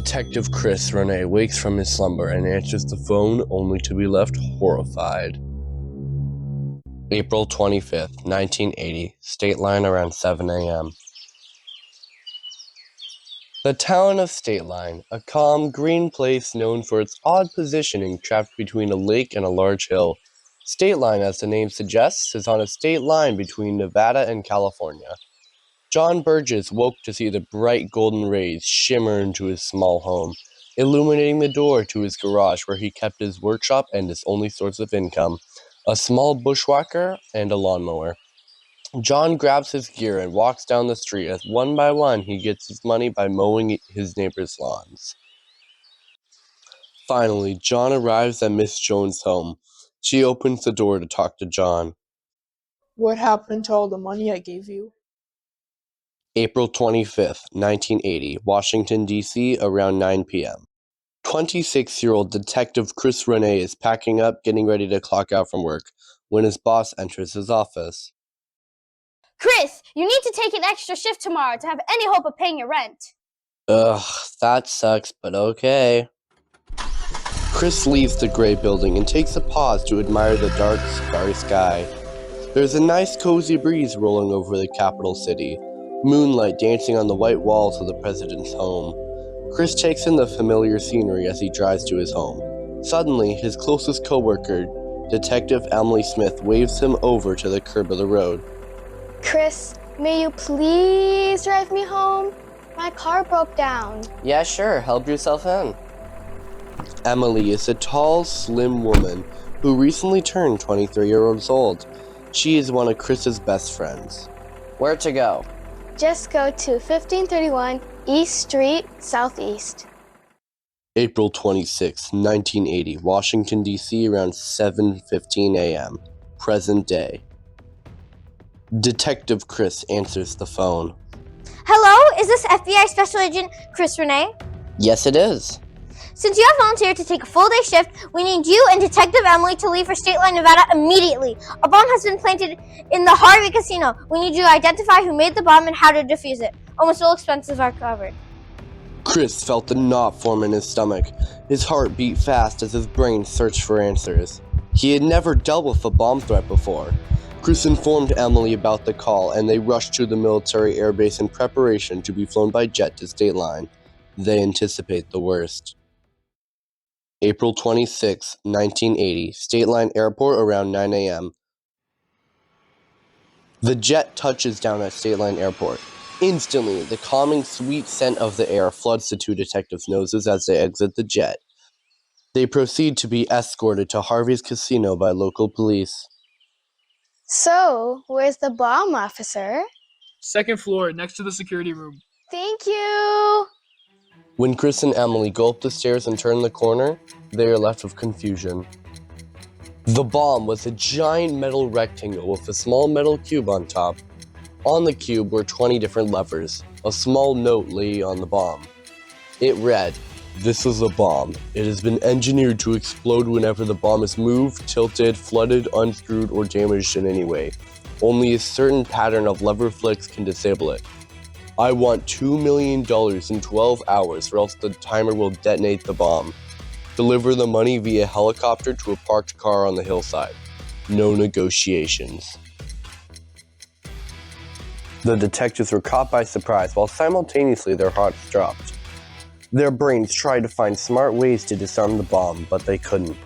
Detective Chris Renee wakes from his slumber and answers the phone only to be left horrified. April 25th, 1980, State Line around 7 a.m. The town of State Line, a calm, green place known for its odd positioning trapped between a lake and a large hill. State Line, as the name suggests, is on a state line between Nevada and California. John Burgess woke to see the bright golden rays shimmer into his small home, illuminating the door to his garage where he kept his workshop and his only source of income, a small bushwhacker and a lawnmower. John grabs his gear and walks down the street as one by one he gets his money by mowing his neighbors' lawns. Finally, John arrives at Miss Jones' home. She opens the door to talk to John. What happened to all the money I gave you? April 25th, 1980, Washington, D.C., around 9 p.m. 26-year-old Detective Chris Renee is packing up, getting ready to clock out from work, when his boss enters his office. Chris, you need to take an extra shift tomorrow to have any hope of paying your rent. Ugh, that sucks, but okay. Chris leaves the gray building and takes a pause to admire the dark, starry sky. There's a nice cozy breeze rolling over the capital city, moonlight dancing on the white walls of the president's home. Chris takes in the familiar scenery as he drives to his home. Suddenly, his closest coworker, Detective Emily Smith, waves him over to the curb of the road. Chris, may you please drive me home? My car broke down. Yeah, sure. Help yourself in. Emily is a tall, slim woman who recently turned 23 years old. She is one of Chris's best friends. Where to go? Just go to 1531 East Street, Southeast. April 26, 1980, Washington, D.C., around 7:15 a.m. Present day. Detective Chris answers the phone. Hello, is this FBI Special Agent Chris Renee? Yes, it is. Since you have volunteered to take a full-day shift, we need you and Detective Emily to leave for State Line, Nevada immediately. A bomb has been planted in the Harvey casino. We need you to identify who made the bomb and how to defuse it. Almost all expenses are covered. Chris felt a knot form in his stomach. His heart beat fast as his brain searched for answers. He had never dealt with a bomb threat before. Chris informed Emily about the call, and they rushed to the military airbase in preparation to be flown by jet to State Line. They anticipate the worst. April 26, 1980, State Line Airport around 9 a.m. The jet touches down at State Line Airport. Instantly, the calming, sweet scent of the air floods the two detectives' noses as they exit the jet. They proceed to be escorted to Harvey's casino by local police. So, where's the bomb, officer? Second floor, next to the security room. Thank you. When Chris and Emily go up the stairs and turn the corner, they are left with confusion. The bomb was a giant metal rectangle with a small metal cube on top. On the cube were 20 different levers. A small note lay on the bomb. It read, "This is a bomb. It has been engineered to explode whenever the bomb is moved, tilted, flooded, unscrewed, or damaged in any way. Only a certain pattern of lever flicks can disable it. I want $2 million in 12 hours or else the timer will detonate the bomb. Deliver the money via helicopter to a parked car on the hillside. No negotiations." The detectives were caught by surprise while simultaneously their hearts dropped. Their brains tried to find smart ways to disarm the bomb, but they couldn't.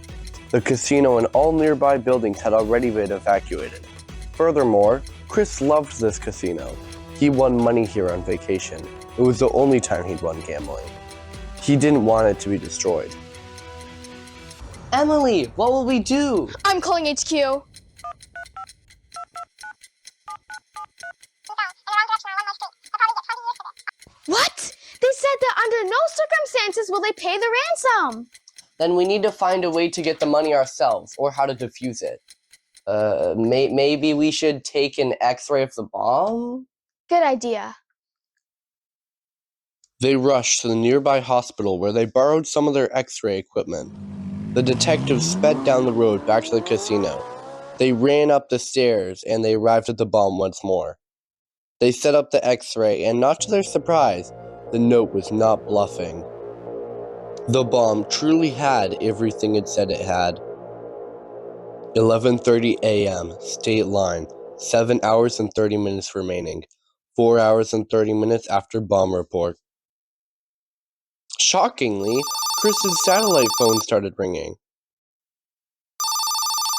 The casino and all nearby buildings had already been evacuated. Furthermore, Chris loved this casino. He won money here on vacation. It was the only time he'd won gambling. He didn't want it to be destroyed. Emily, what will we do? I'm calling HQ. What? They said that under no circumstances will they pay the ransom. Then we need to find a way to get the money ourselves, or how to defuse it. Maybe we should take an x-ray of the bomb? Good idea. They rushed to the nearby hospital where they borrowed some of their x-ray equipment. The detectives sped down the road back to the casino. They ran up the stairs and they arrived at the bomb once more. They set up the x-ray and not to their surprise, the note was not bluffing. The bomb truly had everything it said it had. 11:30 a.m. State line. 7 hours and 30 minutes remaining. 4 hours and 30 minutes after bomb report. Shockingly, Chris's satellite phone started ringing.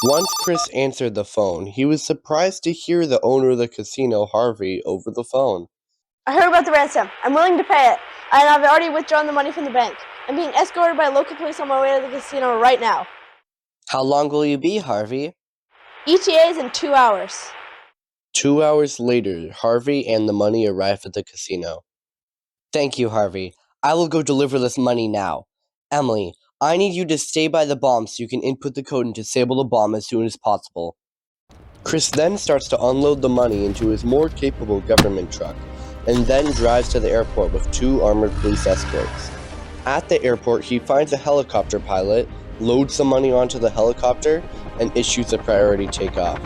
Once Chris answered the phone, he was surprised to hear the owner of the casino, Harvey, over the phone. I heard about the ransom. I'm willing to pay it. And I've already withdrawn the money from the bank. I'm being escorted by local police on my way to the casino right now. How long will you be, Harvey? ETA is in 2 hours. 2 hours later, Harvey and the money arrived at the casino. Thank you, Harvey. I will go deliver this money now. Emily, I need you to stay by the bomb so you can input the code and disable the bomb as soon as possible. Chris then starts to unload the money into his more capable government truck, and then drives to the airport with 2 armored police escorts. At the airport, he finds a helicopter pilot, loads the money onto the helicopter, and issues a priority takeoff.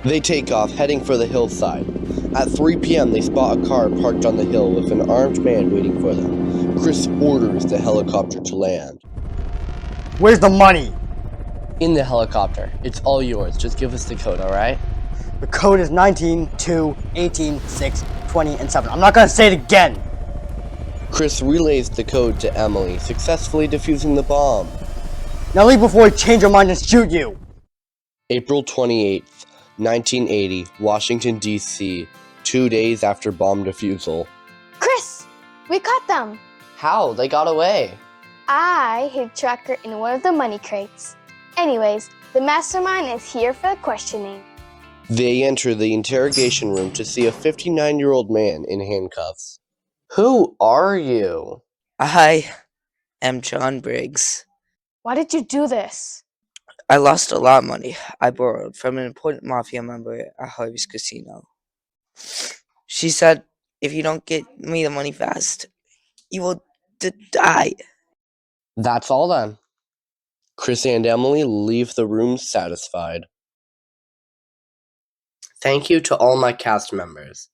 They take off, heading for the hillside. At 3 p.m., they spot a car parked on the hill with an armed man waiting for them. Chris orders the helicopter to land. Where's the money? In the helicopter. It's all yours. Just give us the code, alright? The code is 19, 2, 18, 6, 20, and 7. I'm not gonna say it again! Chris relays the code to Emily, successfully defusing the bomb. Now leave before I change your mind and shoot you! April 28th, 1980, Washington, D.C., 2 days after bomb defusal. Chris, we caught them. How? They got away. I hid Tracker in one of the money crates. Anyways, the mastermind is here for the questioning. They enter the interrogation room to see a 59-year-old man in handcuffs. Who are you? I am John Briggs. Why did you do this? I lost a lot of money I borrowed from an important mafia member at Harvey's casino. She said, if you don't get me the money fast, you will die. That's all then. Chris and Emily leave the room satisfied. Thank you to all my cast members.